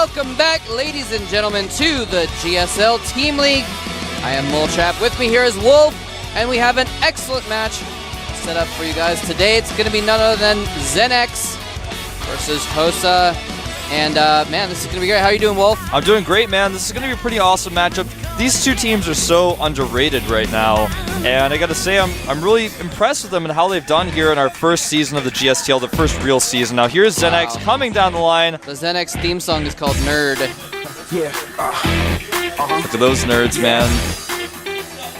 welcome back, ladies and gentlemen, to the GSL Team League. I am Molchap. With me here is Wolf, and we have an excellent match set up for you guys today. It's going to be none other than ZeNEX versus Hosa. And man, this is going to be great. How are you doing, Wolf? I'm doing great, man. This is going to be a pretty awesome matchup. These two teams are so underrated right now, and I got to say I'm really impressed with them and how they've done here in our first season of the GSTL, the first real season. Now here's ZeNEX coming down the line. The ZeNEX theme song is called Nerd. Yeah. Look at those nerds, man.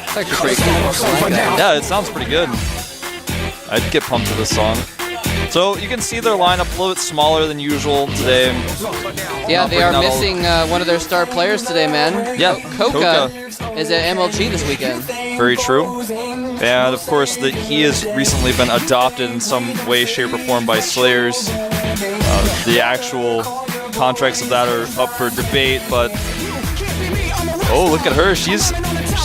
It's actually pretty cool. I like that. Yeah, it sounds pretty good. I'd get pumped to this song. So you can see their lineup a little bit smaller than usual today. Yeah, they are missing one of their star players today, man. Yeah, Coca is at MLG this weekend. Very true. And of course, he has recently been adopted in some way, shape, or form by Slayers. The actual contracts of that are up for debate, but oh, look at her. She's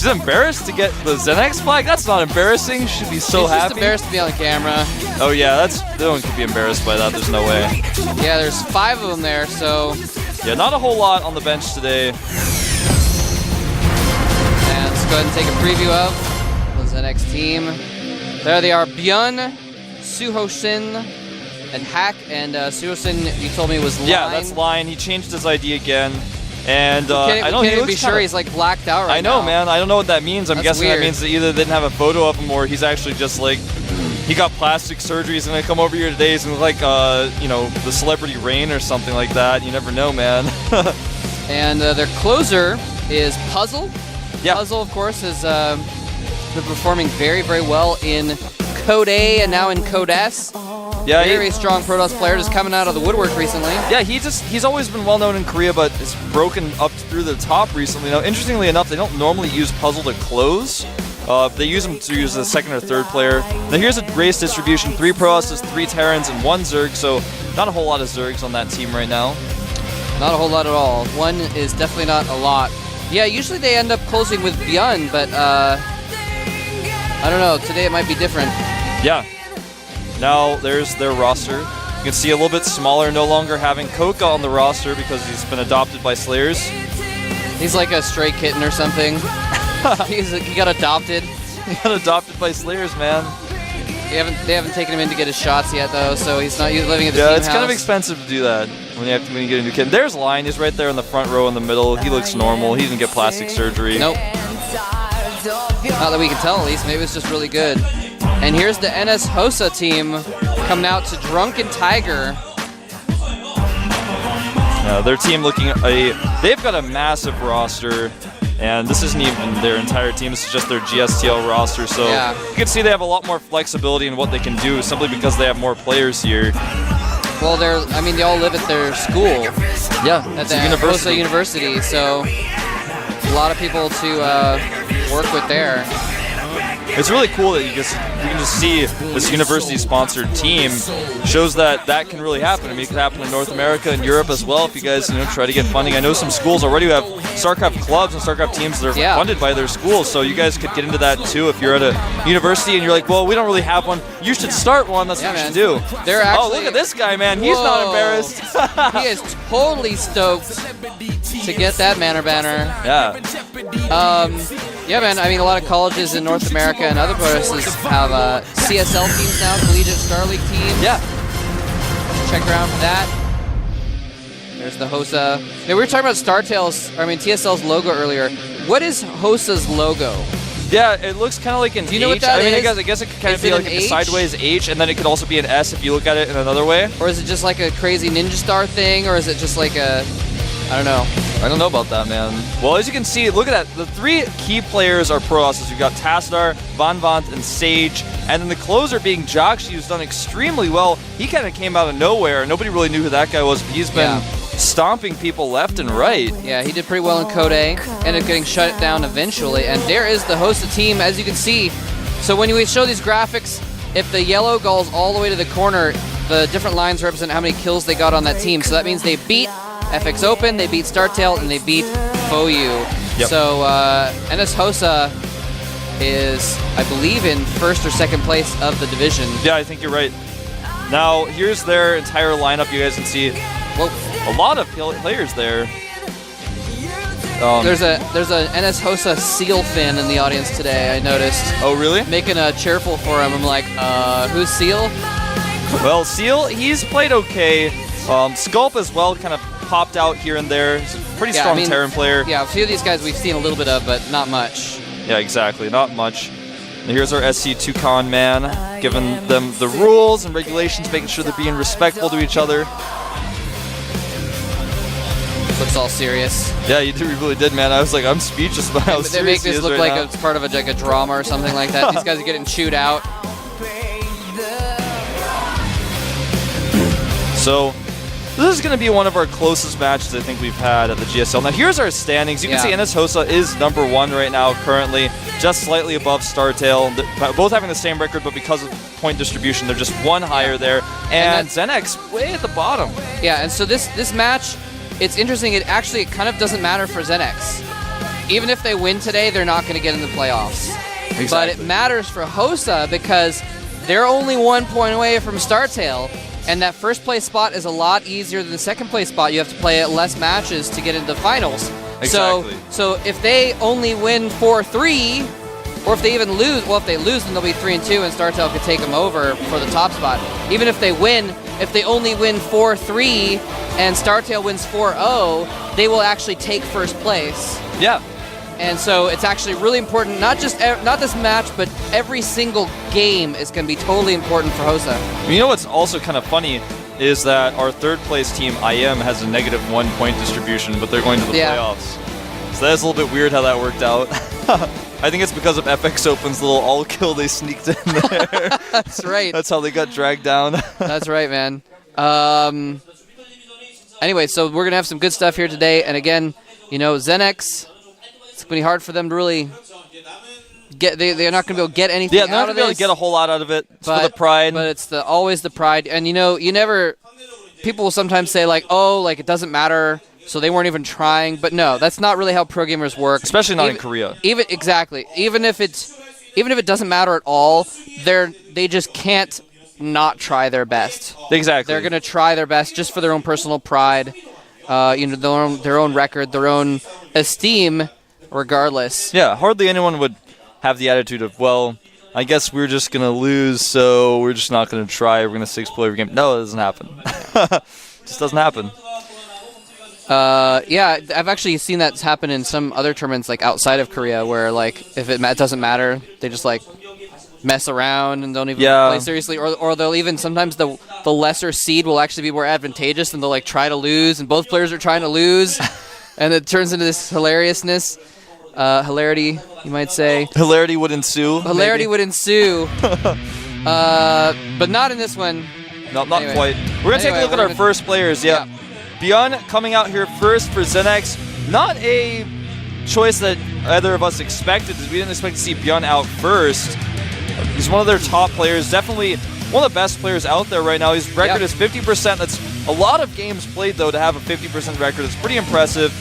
embarrassed to get the ZeNEX flag. That's not embarrassing. She should be so happy. She's just embarrassed to be on camera. Oh yeah, no one could be embarrassed by that. There's no way. Yeah, there's 5 of them there, so. Yeah, not a whole lot on the bench today. And let's go ahead and take a preview of the ZeNEX team. There they are, Byun, Suho-Shin, and Hack. And Suho-Shin, you told me was Line. Yeah, that's Line. He changed his ID again. And I don't even be sure he's like blacked out right now. I know, man. I don't know what that means. I'm guessing weird. That means that either they didn't have a photo of him or he's actually just like, he got plastic surgery. He's gonna come over here today. He's gonna look like, you know, the Celebrity Rain or something like that. You never know, man. And their closer is Puzzle. Yeah. Puzzle, of course, has been performing very, very well in Code A and now in Code S. Yeah, very strong Protoss player, just coming out of the woodwork recently. Yeah, he's always been well known in Korea, but has broken up through the top recently. Now, interestingly enough, they don't normally use Puzzle to close. They use him to use a second or third player. Now here's a race distribution: 3 Prosses, 3 Terrans, and 1 Zerg. So not a whole lot of Zergs on that team right now. Not a whole lot at all. 1 is definitely not a lot. Yeah, usually they end up closing with Byun, but I don't know. Today it might be different. Yeah. Now there's their roster. You can see a little bit smaller, no longer having Coca on the roster because he's been adopted by Slayers. He's like a stray kitten or something. He got adopted. He got adopted by Slayers, man. They haven't taken him in to get his shots yet, though, so he's not living at the team Yeah, it's house. kind of expensive to do that when you get a new kid. There's Line. He's right there in the front row in the middle. He looks normal. He didn't get plastic surgery. Nope. Not that we can tell, at least. Maybe it's just really good. And here's the NS Hosa team coming out to Drunken Tiger. Their team they've got a massive roster, and this isn't even their entire team. This is just their GSTL roster. So yeah. You can see they have a lot more flexibility in what they can do simply because they have more players here. Well, they all live at their school. Yeah, at the Hosa University. So a lot of people to work with there. It's really cool that you can just see this university-sponsored team. Shows that can really happen. I mean, it could happen in North America and Europe as well if you guys try to get funding. I know some schools already have StarCraft clubs and StarCraft teams that are funded by their schools, so you guys could get into that too if you're at a university and you're like, well, we don't really have one. You should start one. That's what you should do. Oh, look at this guy, man. He's not embarrassed. He is totally stoked to get that Manor Banner. Yeah. Yeah, man. I mean, a lot of colleges in North America and other places have CSL teams now, Collegiate Star League teams. Yeah. Check around for that. There's the Hosa. Now, we were talking about TSL's logo earlier. What is Hosa's logo? Yeah, it looks kind of like an H. Do you know what that is? I guess it could kind of be like a sideways H, and then it could also be an S if you look at it in another way. Or is it just like a crazy ninja star thing, or is it just like a... I don't know. I don't know about that, man. Well, as you can see, look at that. The 3 key players are Prosses. We've got Tassadar, Vanvant, and Sage. And then the closer being Jakshi, who's done extremely well. He kind of came out of nowhere. Nobody really knew who that guy was. But he's been stomping people left and right. Yeah, he did pretty well in Code A. Ended up getting shut down eventually. And there is the Hosa team, as you can see. So when we show these graphics, if the yellow goes all the way to the corner, the different lines represent how many kills they got on that team. So that means they beat FXOpen, they beat StarTale, and they beat FOU. Yep. So NS Hosa is, I believe, in 1st or 2nd place of the division. Yeah, I think you're right. Now, here's their entire lineup. You guys can see. Whoa. a lot of players there. There's a NS Hosa Seal fan in the audience today, I noticed. Oh, really? Making a cheerful for him. I'm like, who's Seal? Well, Seal, he's played okay. Sculp as well kind of popped out here and there. He's a pretty strong Terran player. Yeah, a few of these guys we've seen a little bit of, but not much. Yeah, exactly. Not much. And here's our SC Toucan man, giving them the rules and regulations, making sure they're being respectful to each other. Looks all serious. Yeah, you really did, man. I was like, I'm speechless about how They make serious he this is look right like now. it's part of like a drama or something like that. These guys are getting chewed out. So, this is going to be one of our closest matches I think we've had at the GSL. Now, here's our standings. You can see NS Hosa is #1 right now, currently, just slightly above StarTale. Both having the same record, but because of point distribution, they're just one higher there. And ZeNEX way at the bottom. Yeah, and so this match, it's interesting. It kind of doesn't matter for ZeNEX. Even if they win today, they're not going to get in the playoffs. Exactly. But it matters for Hosa because they're only 1 point away from StarTale. And that first place spot is a lot easier than the second place spot. You have to play less matches to get into the finals. Exactly. So if they only win 4-3, or if they even lose, well, if they lose, then they'll be 3-2, and StarTale could take them over for the top spot. Even if they win, if they only win 4-3 and StarTale wins 4-0, they will actually take first place. Yeah. And so it's actually really important, not this match, but every single game is going to be totally important for Hosa. You know what's also kind of funny is that our third place team, IM, has a -1 point distribution, but they're going to the playoffs. So that's a little bit weird how that worked out. I think it's because of FXOpen's little all-kill they sneaked in there. That's right. That's how they got dragged down. That's right, man. Anyway, so we're going to have some good stuff here today. And again, you know, ZeNEX, it's going to be hard for them to really get. They're not going to be able to get anything out of this. Yeah, they're not going to be able to get a whole lot out of it. It's for the pride. But it's always the pride. And, you know, people will sometimes say, like, oh, like, it doesn't matter, so they weren't even trying. But no, that's not really how pro gamers work. Especially not in Korea. Exactly. Even if it doesn't matter at all, they just can't not try their best. Exactly. They're going to try their best just for their own personal pride, you know, their own record, their own esteem, regardless. Yeah, hardly anyone would have the attitude of, well, I guess we're just going to lose, so we're just not going to try. We're going to 6-play every game. No, it doesn't happen. It just doesn't happen. Yeah, I've actually seen that happen in some other tournaments, like outside of Korea, where like if it doesn't matter, they just like mess around and don't even play seriously, or they'll even sometimes the lesser seed will actually be more advantageous, and they'll like try to lose, and both players are trying to lose, and it turns into this hilarity, you might say. Hilarity would ensue. Hilarity would ensue, but not in this one. No, not quite. We're going to take a look at our first players. Yeah. Beyond coming out here first for ZeNEX. Not a choice that either of us expected. We didn't expect to see Beyond out first. He's one of their top players. Definitely one of the best players out there right now. His record is 50%. That's a lot of games played, though, to have a 50% record. It's pretty impressive.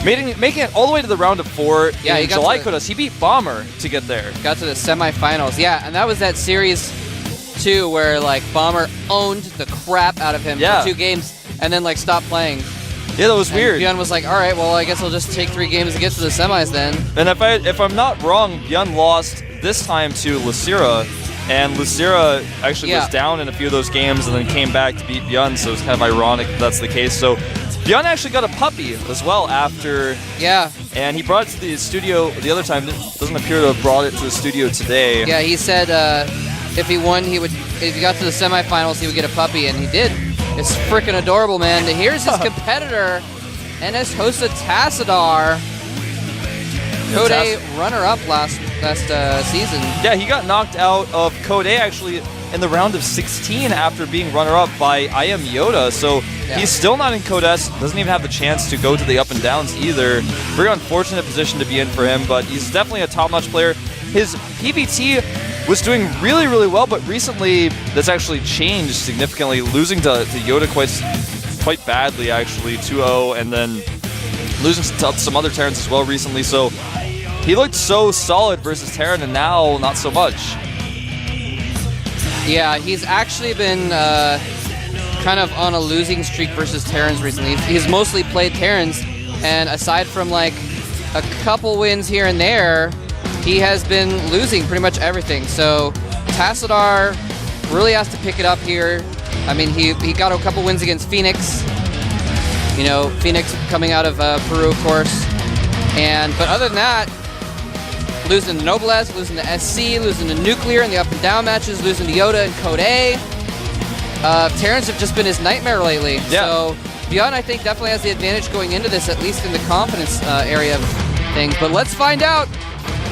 Making it all the way to the round of 4 in July Kodas. He beat Bomber to get there. Got to the semifinals. Yeah, and that was that series 2 where like Bomber owned the crap out of him for 2 games and then like stopped playing. Yeah, that was weird. Bjorn was like, all right, well, I guess I'll just take 3 games to get to the semis then. And if I'm not wrong, Bjorn lost this time to Lucira, and Lucira actually was down in a few of those games and then came back to beat Bjorn, so it's kind of ironic that that's the case. So Bjorn actually got a puppy as well after. Yeah. And he brought it to the studio the other time. It doesn't appear to have brought it to the studio today. Yeah, he said if he won, if he got to the semifinals, he would get a puppy, and he did. It's freaking adorable, man. Here's his competitor, NS Hosa Tassadar. Code A runner-up last season. Yeah, he got knocked out of Code A actually in the round of 16 after being runner-up by IM Yoda. So he's still not in Code S. Doesn't even have the chance to go to the up and downs either. Very unfortunate position to be in for him, but he's definitely a top-notch player. His PBT was doing really, really well, but recently that's actually changed significantly, losing to Yoda quite badly, actually, 2-0, and then losing to some other Terrans as well recently. So he looked so solid versus Terran, and now not so much. Yeah, he's actually been kind of on a losing streak versus Terrans recently. He's mostly played Terrans, and aside from like a couple wins here and there, he has been losing pretty much everything. So Tassadar really has to pick it up here. I mean, he got a couple wins against Phoenix. You know, Phoenix coming out of Peru, of course. But other than that, losing to Noblesse, losing to SC, losing to Nuclear in the up and down matches, losing to Yoda and Code A. Terrans have just been his nightmare lately. Yeah. So Beyond, I think, definitely has the advantage going into this, at least in the confidence area of things. But let's find out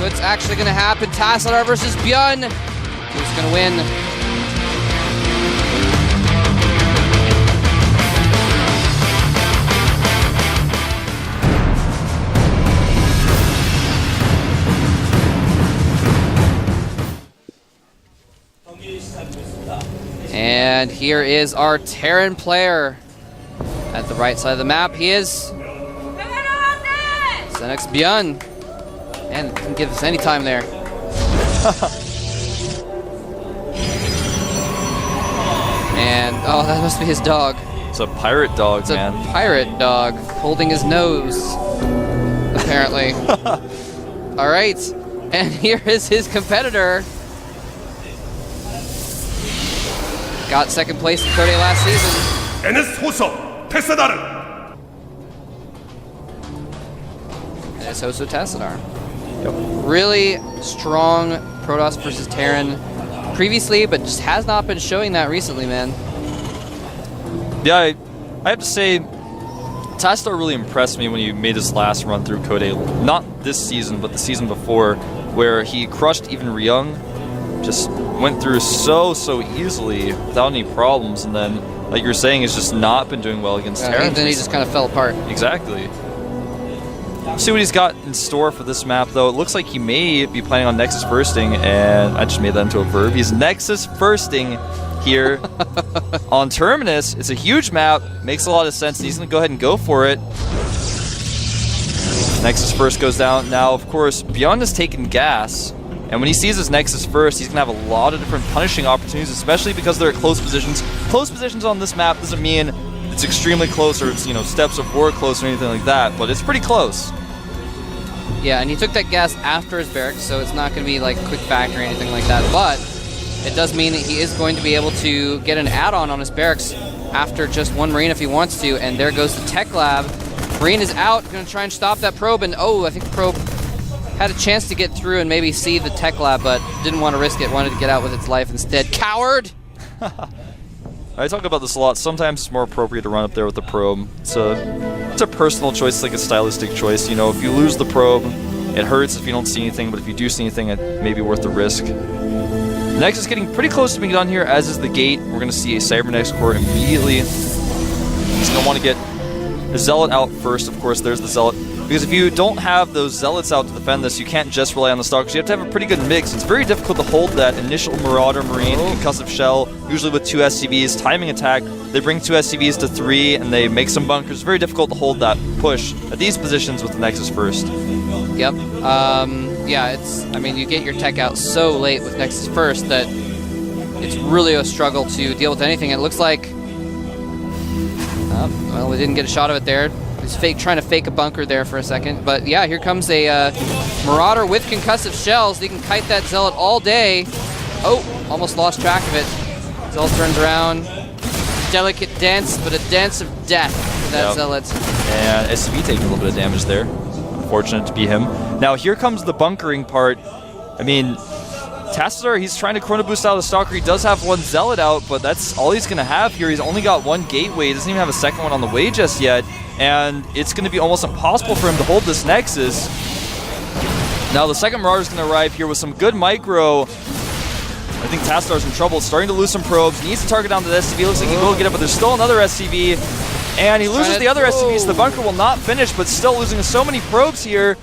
what's actually going to happen. Tassadar versus Beyond. Who's going to win? And here is our Terran player at the right side of the map. He is ZeNEX Beyond. And didn't give us any time there. And, oh, that must be his dog. It's a pirate dog, It's man. a pirate dog holding his nose, apparently. All right, and here is his competitor. Got second place in Code A last season. NS 호서 테스다르. And it's Hoso Tassadar. Really strong Protoss versus Terran previously, but just has not been showing that recently, man. Yeah, I have to say, Tassadar really impressed me when he made his last run through Code A. Not this season, but the season before, where he crushed even Ryung. Just went through so easily without any problems, and then, like you're saying, has just not been doing well against Terrans. And then he just kind of fell apart. Exactly. See what he's got in store for this map, though. It looks like he may be planning on Nexus bursting, and I just made that into a verb. He's Nexus bursting here on Terminus. It's a huge map, makes a lot of sense, and he's going to go ahead and go for it. Nexus first goes down. Now, of course, Beyond has taken gas, and when he sees his Nexus first, he's going to have a lot of different punishing opportunities, especially because they're at close positions. Close positions on this map doesn't mean it's extremely close or it's, you know, steps of war close or anything like that, but it's pretty close. Yeah, and he took that gas after his barracks, so it's not going to be like quick back or anything like that, but it does mean that he is going to be able to get an add-on on his barracks after just one Marine if he wants to, and there goes the Tech Lab. Marine is out, going to try and stop that probe, and oh, I think the probe had a chance to get through and maybe see the Tech Lab, but didn't want to risk it, wanted to get out with its life instead. Coward! I talk about this a lot. Sometimes it's more appropriate to run up there with the probe. It's a personal choice, it's like a stylistic choice. You know, if you lose the probe, it hurts if you don't see anything, but if you do see anything, it may be worth the risk. Next is getting pretty close to being done here, as is the gate. We're going to see a Cybernetics core immediately. He's going to want to get the Zealot out first, of course. There's the Zealot. Because if you don't have those Zealots out to defend this, you can't just rely on the Stalkers. You have to have a pretty good mix. It's very difficult to hold that initial Marauder Marine, concussive shell, usually with 2 SCVs, timing attack. They bring 2 SCVs to 3, and they make some bunkers. It's very difficult to hold that push at these positions with the Nexus first. Yep. Yeah, I mean, you get your tech out so late with Nexus first that it's really a struggle to deal with anything. It looks like, well, we didn't get a shot of it there. He's trying to fake a bunker there for a second. But yeah, here comes a Marauder with concussive shells. They can kite that Zealot all day. Oh, almost lost track of it. Zealot turns around. Delicate dance, but a dance of death for that Zealot. And SCV taking a little bit of damage there. Unfortunate to be him. Now here comes the bunkering part. I mean, Tassadar, he's trying to chrono boost out the Stalker. He does have one Zealot out, but that's all he's going to have here. He's only got one gateway. He doesn't even have a second one on the way just yet. And it's going to be almost impossible for him to hold this Nexus. Now the second Marauder is going to arrive here with some good micro. I think Tassadar's in trouble. Starting to lose some probes. Needs to target down the SCV. Looks like he will get it, but there's still another SCV. And he loses the other SCV, so the bunker will not finish, but still losing so many probes here.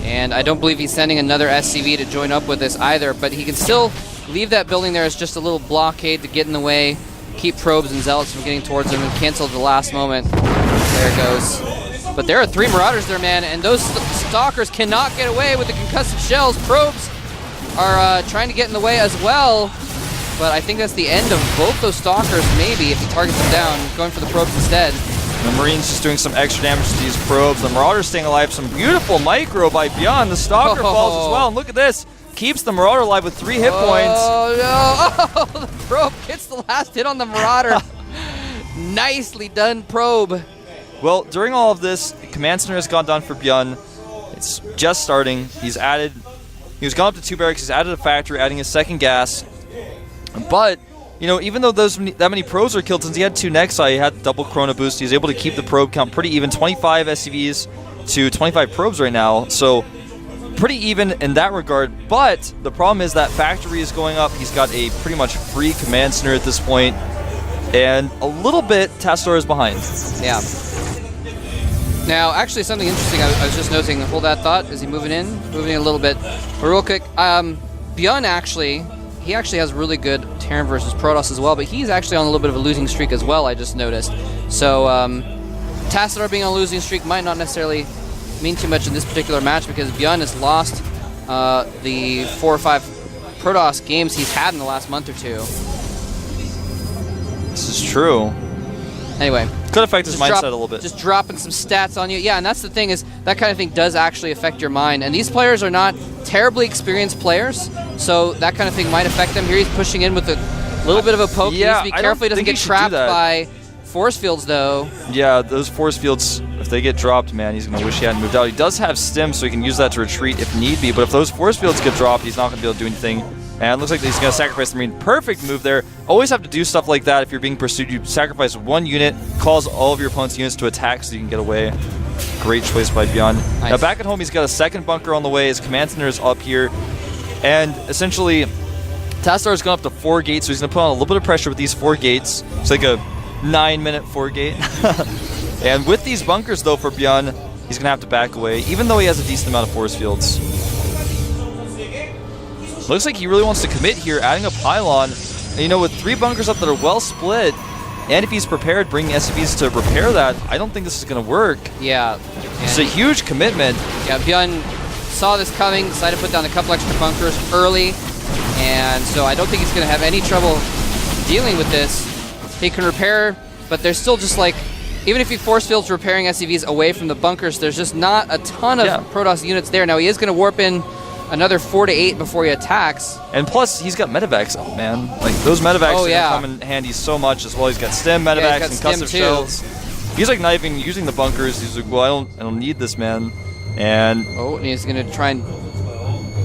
And I don't believe he's sending another SCV to join up with this either, but he can still leave that building there as just a little blockade to get in the way, keep probes and Zealots from getting towards him, and cancel at the last moment. There it goes. But there are 3 Marauders there, man, and those Stalkers cannot get away with the concussive shells. Probes are trying to get in the way as well. but I think that's the end of both those Stalkers, maybe, if he targets them down, going for the probes instead. The Marine's just doing some extra damage to these probes. The Marauder's staying alive. Some beautiful micro by Beyond. The Stalker falls as well. And look at this. Keeps the Marauder alive with 3 hit points. Oh, no. Oh, the probe gets the last hit on the Marauder. Nicely done, probe. Well, during all of this, Command Center has gone down for Bjorn. It's just starting. He was gone up to 2 barracks. He's added a factory, adding his second gas. But, you know, even though that many probes are killed, since he had 2 Nexi, he had double Chrono Boost. He was able to keep the probe count pretty even, 25 SCVs to 25 probes right now. So, pretty even in that regard. But the problem is that factory is going up. He's got a pretty much free Command Center at this point. And a little bit, Tassadar is behind. Yeah. Now, actually, something interesting I was just noticing. Hold that thought. Is he moving in? Moving in a little bit. But real quick, Bjorn actually has really good Terran versus Protoss as well, but he's actually on a little bit of a losing streak as well, I just noticed. So, Tassadar being on a losing streak might not necessarily mean too much in this particular match because Bjorn has lost the 4 or 5 Protoss games he's had in the last month or 2. This is true. Anyway. Could affect his mindset a little bit. Just dropping some stats on you. Yeah, and that's the thing is that kind of thing does actually affect your mind. And these players are not terribly experienced players, so that kind of thing might affect them. Here he's pushing in with a little bit of a poke. Yeah, he needs to be careful he doesn't get trapped by force fields, though. Yeah, those force fields, if they get dropped, man, he's going to wish he hadn't moved out. He does have stim, so he can use that to retreat if need be, but if those force fields get dropped, he's not going to be able to do anything. And it looks like he's going to sacrifice the Marine. Perfect move there. Always have to do stuff like that if you're being pursued. You sacrifice 1 unit, cause all of your opponent's units to attack so you can get away. Great choice by Bjorn. Nice. Now back at home, he's got a second bunker on the way. His Command Center is up here. And essentially, Tassadar's gone up to 4 gates, so he's going to put on a little bit of pressure with these 4 gates. It's like a 9-minute 4 gate. And with these bunkers, though, for Bjorn, he's going to have to back away, even though he has a decent amount of force fields. Looks like he really wants to commit here, adding a pylon. And, you know, with 3 bunkers up that are well split, and if he's prepared, bringing SCVs to repair that, I don't think this is going to work. Yeah. It's a huge commitment. Yeah, Bjorn saw this coming, decided to put down a couple extra bunkers early, and so I don't think he's going to have any trouble dealing with this. He can repair, but there's still just like, even if he force fields repairing SCVs away from the bunkers, there's just not a ton of Protoss units there. Now he is going to warp in another 4 to 8 before he attacks. And plus, he's got medevacs up, man. Like, those medevacs are going to come in handy so much as well. He's got stim medevacs and custom shells. He's like not even using the bunkers. He's like, well, I don't need this, man. And he's going to try and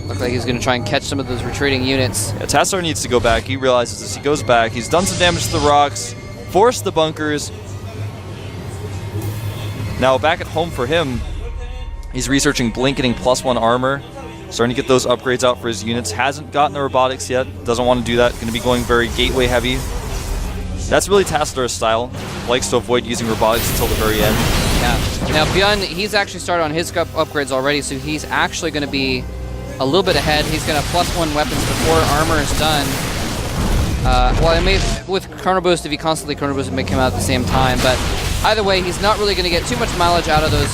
look like he's going to try and catch some of those retreating units. Yeah, Tassadar needs to go back. He realizes this. He goes back. He's done some damage to the rocks, forced the bunkers. Now back at home for him, he's researching blanketing +1 armor. Starting to get those upgrades out for his units. Hasn't gotten the robotics yet. Doesn't want to do that. Going to be going very gateway heavy. That's really Tassadar's style. Likes to avoid using robotics until the very end. Yeah. Now Bjorn, he's actually started on his upgrades already, so he's actually going to be a little bit ahead. He's going to have +1 weapons before armor is done. Well, it may, with Chrono Boost, if he constantly Chrono Boost, it may come out at the same time. But either way, he's not really going to get too much mileage out of those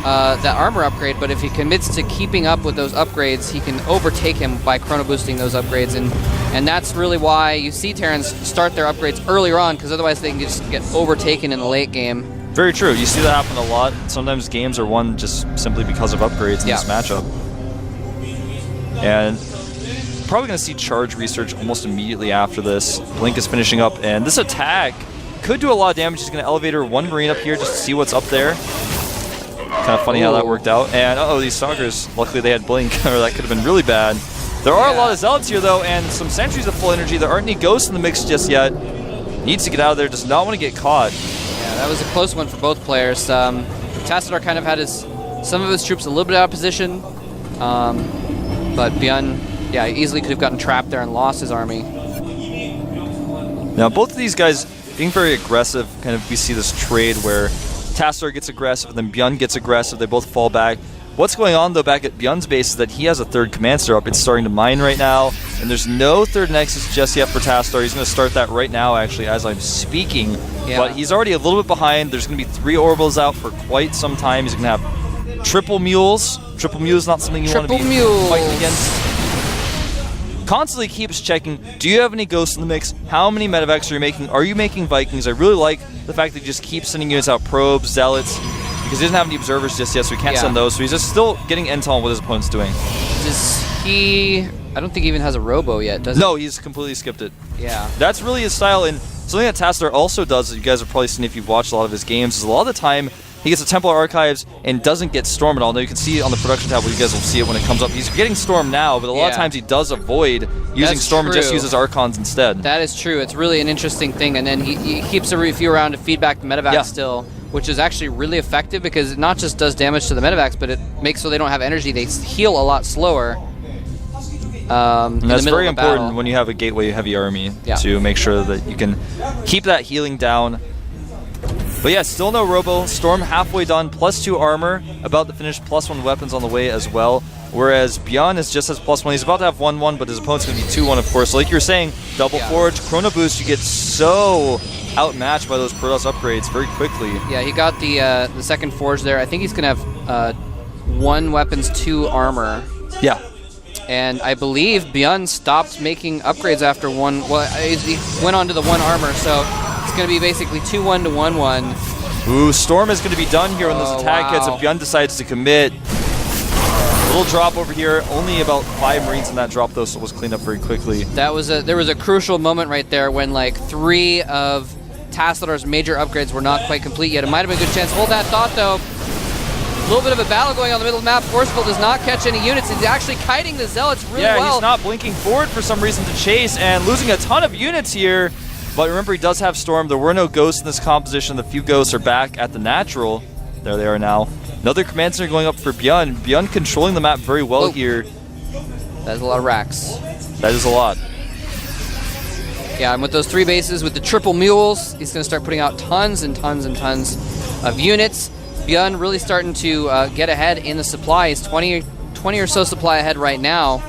that armor upgrade, but if he commits to keeping up with those upgrades, he can overtake him by chrono boosting those upgrades, and that's really why you see Terrans start their upgrades earlier on, because otherwise they can just get overtaken in the late game. Very true. You see that happen a lot. Sometimes games are won just simply because of upgrades in this matchup. And probably going to see charge research almost immediately after this. Blink is finishing up, and this attack could do a lot of damage. He's going to elevator 1 Marine up here just to see what's up there. Kind of funny how that worked out. And these Stalkers, luckily they had Blink, or that could have been really bad. There are a lot of Zealots here though, and some Sentries at full energy. There aren't any Ghosts in the mix just yet. Needs to get out of there, does not want to get caught. Yeah, that was a close one for both players. Tassadar kind of had some of his troops a little bit out of position, but Bjorn, yeah, he easily could have gotten trapped there and lost his army. Now both of these guys being very aggressive, kind of we see this trade where Tassadar gets aggressive, and then Bjorn gets aggressive. They both fall back. What's going on, though, back at Bjorn's base is that he has a 3rd Command Center up. It's starting to mine right now, and there's no 3rd Nexus just yet for Tassadar. He's going to start that right now, actually, as I'm speaking. Yeah. But he's already a little bit behind. There's going to be 3 orbitals out for quite some time. He's going to have triple mules. Triple mules not something you want to be fighting against. constantly keeps checking, do you have any ghosts in the mix? How many medevacs are you making? Are you making Vikings? I really like the fact that he just keeps sending units out, probes, zealots, because he doesn't have any observers just yet, so he can't send those. So he's just still getting intel on what his opponent's doing. Does he... I don't think he even has a robo yet, does he? No, he's completely skipped it. Yeah. That's really his style, and something that Tassadar also does, that you guys have probably seen if you've watched a lot of his games, is a lot of the time he gets the Templar Archives and doesn't get Storm at all. Now you can see it on the production tab, you guys will see it when it comes up. He's getting Storm now, but a lot of times he does avoid using Storm and just uses Archons instead. That is true. It's really an interesting thing, and then he keeps a few around to feedback the medevac still, which is actually really effective because it not just does damage to the medevacs, but it makes so they don't have energy. They heal a lot slower. And that's very important when you have a gateway heavy army to make sure that you can keep that healing down. But yeah, still no robo. Storm halfway done, +2 armor, about to finish, +1 weapons on the way as well. Whereas Beyond is just has +1. He's about to have 1-1, but his opponent's going to be 2-1, of course. So like you were saying, double forge, chrono boost, you get so outmatched by those Protoss upgrades very quickly. Yeah, he got the second forge there. I think he's going to have 1 weapons, 2 armor. Yeah. And I believe Beyond stopped making upgrades after 1. Well, he went on to the 1 armor, so it's going to be basically 2-1 to 1-1. Ooh, Storm is going to be done here when this attack hits if Beyond decides to commit. A little drop over here. Only about 5 Marines in that drop, though, so it was cleaned up very quickly. There was a crucial moment right there when like 3 of Tassadar's major upgrades were not quite complete yet. It might have been a good chance. Hold that thought, though. A little bit of a battle going on in the middle of the map. Forceful does not catch any units. He's actually kiting the Zealots really well. Yeah, he's not blinking forward for some reason to chase and losing a ton of units here. But remember, he does have Storm. There were no ghosts in this composition. The few ghosts are back at the natural. There they are now. Another command center going up for Beyond. Beyond controlling the map very well here. That is a lot of racks. That is a lot. Yeah, and with those 3 bases, with the triple mules, he's going to start putting out tons and tons and tons of units. Beyond really starting to get ahead in the supply. He's 20 or so supply ahead right now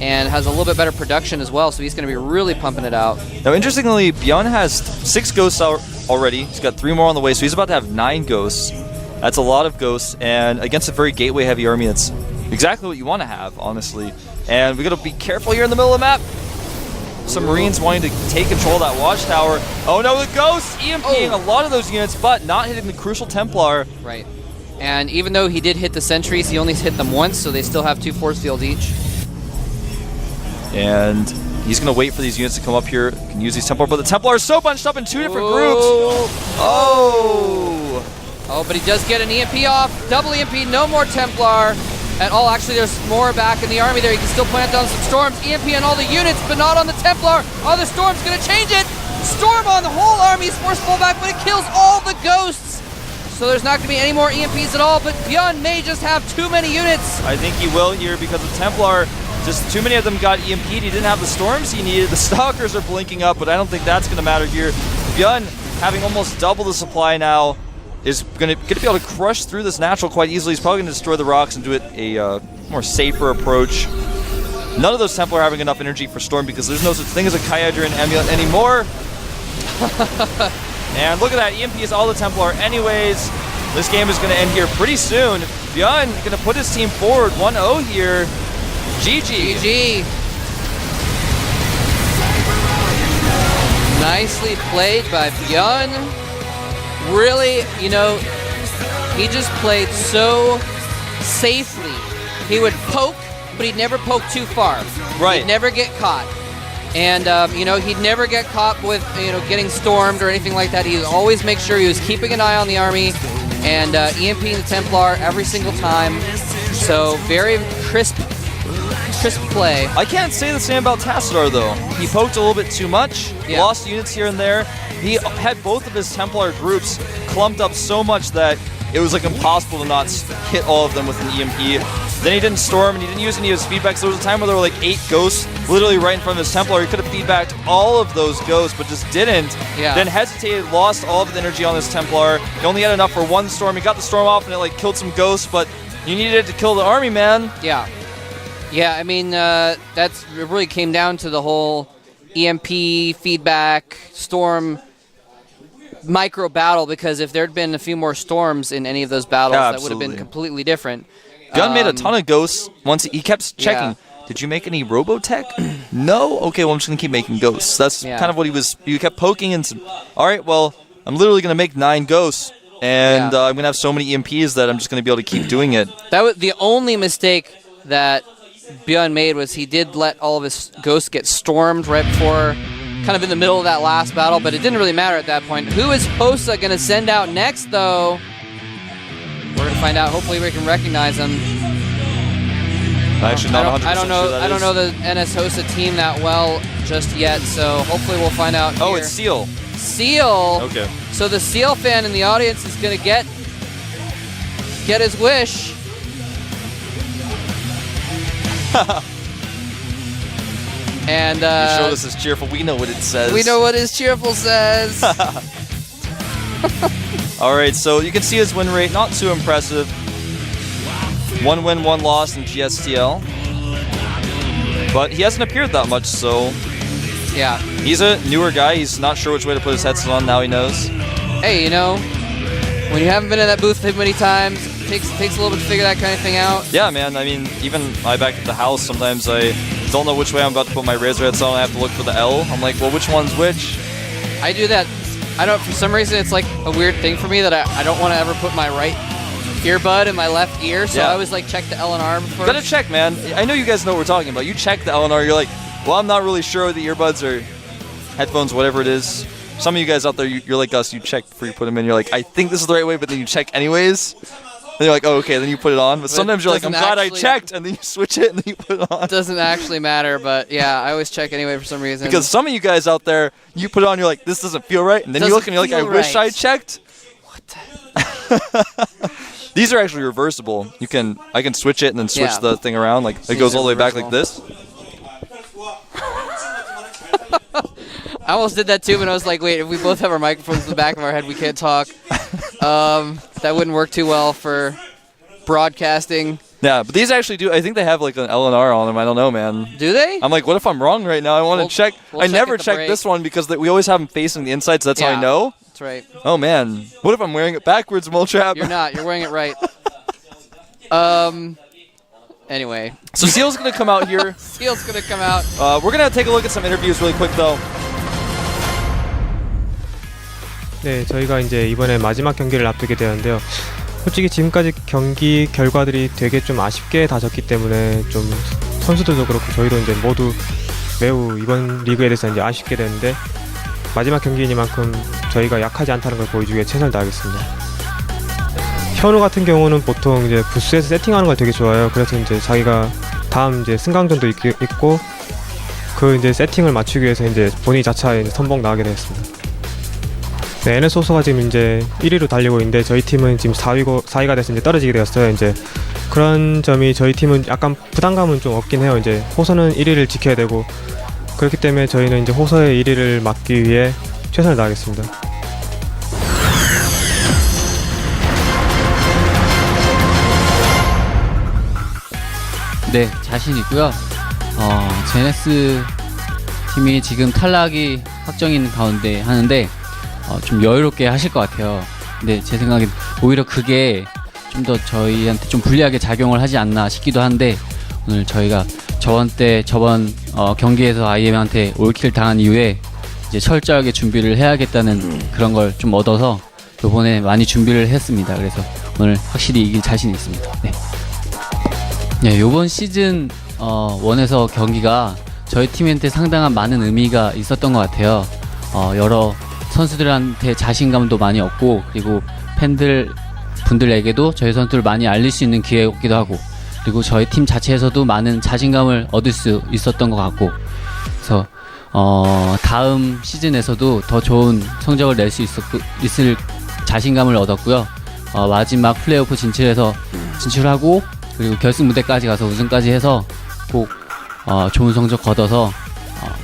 and has a little bit better production as well, so he's going to be really pumping it out. Now, interestingly, Beyond has 6 ghosts already. He's got 3 more on the way, so he's about to have 9 ghosts. That's a lot of ghosts, and against a very gateway-heavy army, that's exactly what you want to have, honestly. And we got to be careful here in the middle of the map. Some Marines wanting to take control of that watchtower. Oh no, the ghosts EMPing a lot of those units, but not hitting the crucial Templar. Right. And even though he did hit the sentries, he only hit them once, so they still have 2 force fields each. And he's going to wait for these units to come up here. Can use these Templar, but the Templar are so bunched up in 2 different groups. Oh, but he does get an EMP off. Double EMP, no more Templar at all. Actually, there's more back in the army there. He can still plant down some Storms. EMP on all the units, but not on the Templar. Oh, the Storm's going to change it. Storm on the whole army is forced pullback, but it kills all the ghosts. So there's not going to be any more EMPs at all, but Beyond may just have too many units. I think he will here because the Templar, just too many of them got EMP'd. He didn't have the Storms he needed. The Stalkers are blinking up, but I don't think that's going to matter here. Beyond having almost double the supply now is going to be able to crush through this natural quite easily. He's probably going to destroy the rocks and do it a more safer approach. None of those Templar are having enough energy for Storm because there's no such thing as a Kyadrian Amulet anymore. And look at that, EMP is all the Templar anyways. This game is going to end here pretty soon. Beyond going to put his team forward 1-0 here. GG. GG. Nicely played by Beyond. Really, you know, he just played so safely. He would poke, but he'd never poke too far. Right. He'd never get caught. And, you know, he'd never get caught with, you know, getting stormed or anything like that. He'd always make sure he was keeping an eye on the army and EMPing the Templar every single time. So, very crisp play. I can't say the same about Tassadar, though. He poked a little bit too much, lost units here and there. He had both of his Templar groups clumped up so much that it was like impossible to not hit all of them with an EMP. Then he didn't storm and he didn't use any of his feedbacks. There was a time where there were like 8 ghosts literally right in front of his Templar. He could have feedbacked all of those ghosts, but just didn't. Yeah. Then hesitated, lost all of the energy on his Templar. He only had enough for 1 storm. He got the storm off and it like killed some ghosts, but you needed it to kill the army, man. Yeah. Yeah, I mean, it really came down to the whole EMP, feedback, storm, micro battle, because if there'd been a few more storms in any of those battles, that would have been completely different. Gunn made a ton of ghosts. Once he kept checking. Did you make any Robotech? no? Okay, well, I'm just going to keep making ghosts. That's Yeah. kind of what he kept poking into. All right, well, I'm literally going to make 9 ghosts, and Yeah. I'm going to have so many EMPs that I'm just going to be able to keep doing it. That was the only mistake that Björn made, was he did let all of his ghosts get stormed right before, kind of in the middle of that last battle, but it didn't really matter at that point. Who is Hosa going to send out next, though? We're going to find out. Hopefully we can recognize him. Actually, not 100% I don't know. sure that I don't is. know the NS Hosa team that well just yet, so hopefully we'll find out. Oh, here. it's Seal. Seal. Okay. So the Seal fan in the audience is going to get his wish. And You showed us as cheerful. We know what it says. we know what his cheerful says. All right, so you can see his win rate, not too impressive. 1 win, 1 loss in GSTL. But he hasn't appeared that much, so Yeah. he's a newer guy. He's not sure which way to put his headset on. Now he knows. Hey, you know, when you haven't been in that booth too many times, it takes a little bit to figure that kind of thing out. Yeah, man. I mean, even I back at the house, sometimes I don't know which way I'm about to put my Razor headset on. I have to look for the L. I'm like, well, which one's which? I do that. I don't. For some reason, it's like a weird thing for me that I don't want to ever put my right earbud in my left ear. So Yeah. I always like check the L and R before. Gotta check, man. I know you guys know what we're talking about. You check the LNR. You're like, well, I'm not really sure the earbuds or headphones, whatever it is. Some of you guys out there, you're like us. You check before you put them in. You're like, I think this is the right way, but then you check anyways. Then you're like, oh, okay. Then you put it on. But sometimes you're like, I'm doesn't glad I actually- checked, and then you switch it, and then you put it on. It doesn't actually matter, but yeah, I always check anyway for some reason. Because some of you guys out there, you put it on, you're like, this doesn't feel right, and then you look and you're like, I Doesn't wish feel I right. checked. These are actually reversible. I can switch it and then switch Yeah. the thing around. Like it These goes are all the way back like reversible. this. I almost did that too, but I was like, wait, if we both have our microphones in the back of our head, we can't talk. That wouldn't work too well for broadcasting. Yeah, but these actually do. I think they have like an LNR on them. I don't know, man. Do they? I'm like, what if I'm wrong right now? I want to We'll- check. we'll I check never at the check break. this one because we always have them facing the inside, so that's how I Yeah. know. That's right. Oh man, what if I'm wearing it backwards, Moltrap? You're not. You're wearing it right. Anyway, So Seal's gonna come out here. Seal's gonna come out. We're gonna take a look at some interviews really quick though. 네, 저희가 이제 이번에 마지막 경기를 앞두게 되었는데요. 솔직히 지금까지 경기 결과들이 되게 좀 아쉽게 다 졌기 때문에 좀 선수들도 그렇고 저희도 이제 모두 매우 이번 리그에 대해서 이제 아쉽게 되는데 마지막 경기이니만큼 저희가 약하지 않다는 걸 보여주기 위해 최선을 다하겠습니다. 현우 같은 경우는 보통 이제 부스에서 세팅하는 걸 되게 좋아해요. 그래서 이제 자기가 다음 이제 승강전도 있고 그 이제 세팅을 맞추기 위해서 이제 본인 자차에 이제 선봉 나가게 되었습니다. 네, NS 호서가 지금 이제 1위로 달리고 있는데 저희 팀은 지금 4위가 돼서 이제 떨어지게 되었어요. 이제 그런 점이 저희 팀은 약간 부담감은 좀 없긴 해요. 이제 호서는 1위를 지켜야 되고 그렇기 때문에 저희는 이제 호서의 1위를 막기 위해 최선을 다하겠습니다. 네, 자신 있고요. 제넥스 팀이 지금 탈락이 확정인 가운데 하는데 좀 여유롭게 하실 것 같아요. 근데 제 생각엔 오히려 그게 좀 더 저희한테 좀 불리하게 작용을 하지 않나 싶기도 한데 오늘 저희가 저번 경기에서 IM한테 올킬 당한 이후에 이제 철저하게 준비를 해야겠다는 그런 걸 좀 얻어서 이번에 많이 준비를 했습니다. 그래서 오늘 확실히 이길 자신이 있습니다. 네. 네, 요번 시즌 1에서 경기가 저희 팀한테 상당한 많은 의미가 있었던 것 같아요. 여러 선수들한테 자신감도 많이 얻고 그리고 분들에게도 저희 선수들을 많이 알릴 수 있는 기회였기도 하고 그리고 저희 팀 자체에서도 많은 자신감을 얻을 수 있었던 것 같고 그래서 다음 시즌에서도 더 좋은 성적을 낼 수 있을 자신감을 얻었고요. 마지막 플레이오프 진출하고 그리고 결승 무대까지 가서 우승까지 해서 꼭 좋은 성적 거둬서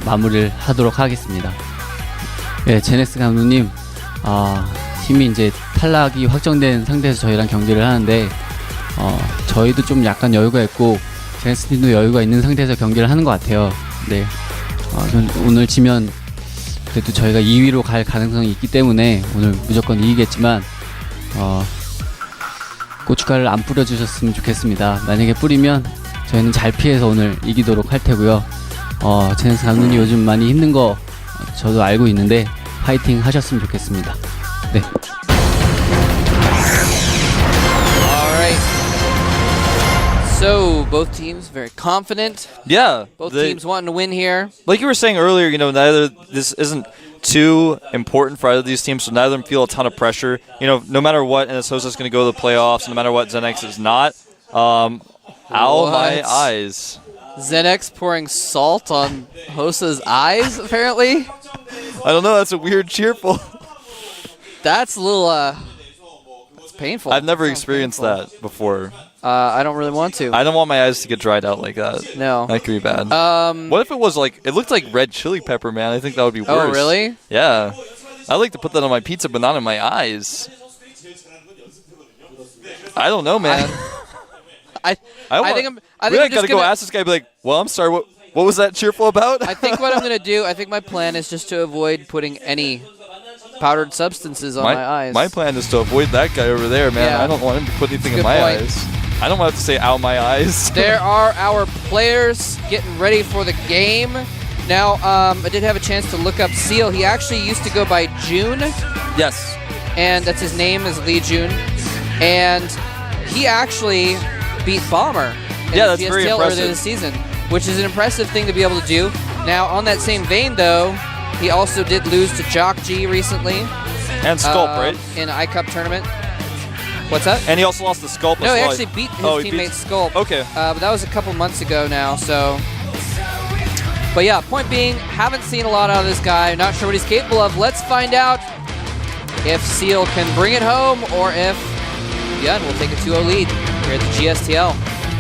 마무리를 하도록 하겠습니다. 네, 제넥스 감독님, 팀이 이제 탈락이 확정된 상태에서 저희랑 경기를 하는데 저희도 좀 약간 여유가 있고 제넥스 팀도 여유가 있는 상태에서 경기를 하는 것 같아요. 네, 오늘 지면 그래도 저희가 2위로 갈 가능성이 있기 때문에 오늘 무조건 이기겠지만 고춧가루를 안 뿌려주셨으면 좋겠습니다. 만약에 뿌리면 저희는 잘 피해서 오늘 이기도록 할 테고요. 제넥스 감독님 요즘 많이 힘든 거 저도 알고 있는데 파이팅 하셨으면 좋겠습니다. 네. Alright. So, both teams very confident. Yeah. Both teams wanting to win here. Like you were saying earlier, this isn't too important for either of these teams, so neither of them feel a ton of pressure. No matter what, and Hosa is going to go to the playoffs, no matter what ZeNEX is not. Ow, my eyes. ZeNEX pouring salt on Hosa's eyes, apparently. I don't know, that's a weird cheerful. That's a little, it's painful. I've never experienced that before. I don't really want to. I don't want my eyes to get dried out like that. No. That could be bad. What if it was it looked like red chili pepper, man? I think that would be worse. Oh, really? Yeah. I'd like to put that on my pizza, but not in my eyes. I don't know, man. I think I I'm gotta just go gonna ask this guy, be like, well, I'm sorry, what was that cheerful about? I think what I'm gonna do, I think my plan is just to avoid putting any powdered substances on my eyes. My plan is to avoid that guy over there, man. Yeah. I don't want him to put anything in Good my point. eyes. I don't want to have to say, ow, my eyes. There are our players getting ready for the game. Now, I did have a chance to look up Seal. He actually used to go by June, Yes. and that's his name is Lee June. And he actually beat Bomber in Yeah, the that's very GSTL earlier impressive. this season, which is an impressive thing to be able to do. Now, on that same vein, though, he also did lose to Jock G recently. And Sculp, right? In an iCup tournament. What's that? And he also lost to Sculp No, as he well. actually beat his he teammate Sculp. Okay. But that was a couple months ago now, so. But yeah, point being, haven't seen a lot out of this guy. Not sure what he's capable of. Let's find out if Seal can bring it home or if Yun will take a 2-0 lead here at the GSTL.